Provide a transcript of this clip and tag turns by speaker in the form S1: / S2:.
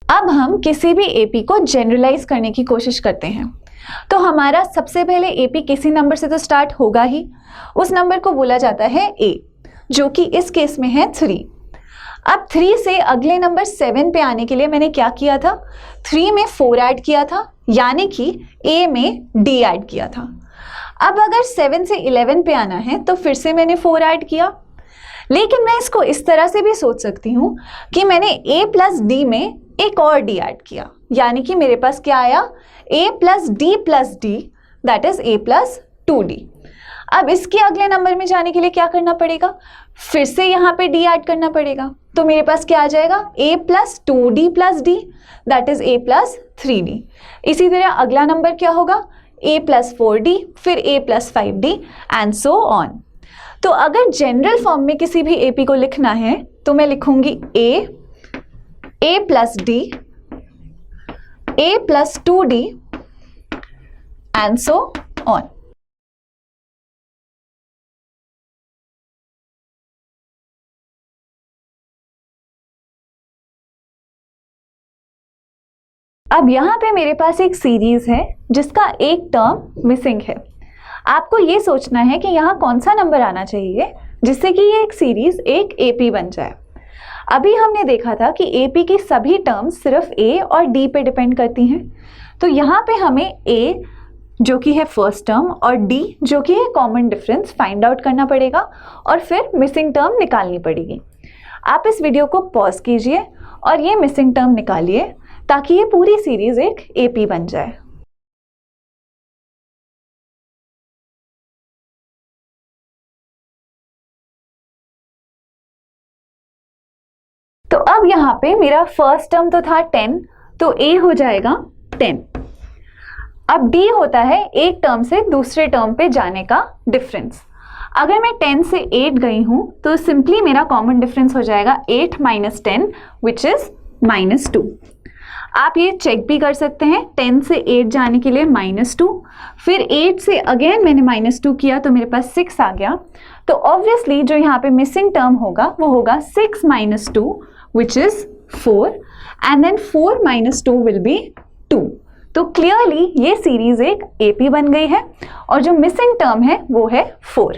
S1: अब हम किसी भी एपी को जनरलाइज करने की कोशिश करते हैं। तो हमारा सबसे पहले एपी किसी नंबर से तो स्टार्ट होगा ही, उस नंबर को बोला जाता है ए, जो कि इस केस में है 3। अब 3 से अगले नंबर 7 पे आने के लिए मैंने क्या किया था, 3 में 4 ऐड किया था, यानी कि a में d ऐड किया था। अब अगर 7 से 11 पे आना है तो फिर से मैंने 4 ऐड किया, लेकिन मैं इसको इस तरह से भी सोच सकती हूँ कि मैंने a प्लस डी में एक और d ऐड किया, यानी कि मेरे पास क्या आया, a plus D that is a plus 2d। अब इसके अगले नंबर में जाने के लिए क्या करना पड़ेगा, फिर से यहाँ पे d ऐड करना पड़ेगा, तो मेरे पास क्या आ जाएगा, a plus 2d plus d that is a plus 3d। इसी तरह अगला नंबर क्या होगा, a प्लस 4d, फिर a plus 5d and so on. तो अगर जनरल फॉर्म में किसी भी एपी को लिखना है तो मैं लिखूंगी a plus d, a plus 2d and so on. अब यहाँ पे मेरे पास एक सीरीज है जिसका एक टर्म मिसिंग है। आपको ये सोचना है कि यहाँ कौन सा नंबर आना चाहिए जिससे कि ये एक सीरीज एक एपी बन जाए। अभी हमने देखा था कि एपी की सभी टर्म्स सिर्फ ए और डी पे डिपेंड करती हैं, तो यहाँ पे हमें ए जो कि है फर्स्ट टर्म और डी जो कि है कॉमन डिफरेंस फाइंड आउट करना पड़ेगा और फिर मिसिंग टर्म निकालनी पड़ेगी। आप इस वीडियो को पॉज कीजिए और ये मिसिंग टर्म निकालिए ताकि ये पूरी सीरीज एक एपी बन जाए। तो अब यहाँ पे मेरा फर्स्ट टर्म तो था 10, तो a हो जाएगा 10। अब d होता है एक टर्म से दूसरे टर्म पे जाने का डिफरेंस। अगर मैं 10 से 8 गई हूं तो सिंपली मेरा कॉमन डिफरेंस हो जाएगा 8 माइनस 10 विच इज -2। आप ये चेक भी कर सकते हैं, 10 से 8 जाने के लिए -2, फिर 8 से अगेन मैंने -2 किया तो मेरे पास 6 आ गया। तो ऑब्वियसली जो यहाँ पे मिसिंग टर्म होगा वो होगा 6 minus 2 which is 4 and then 4 minus 2 will be 2। तो क्लियरली ये सीरीज एक एपी बन गई है और जो मिसिंग टर्म है वो है 4।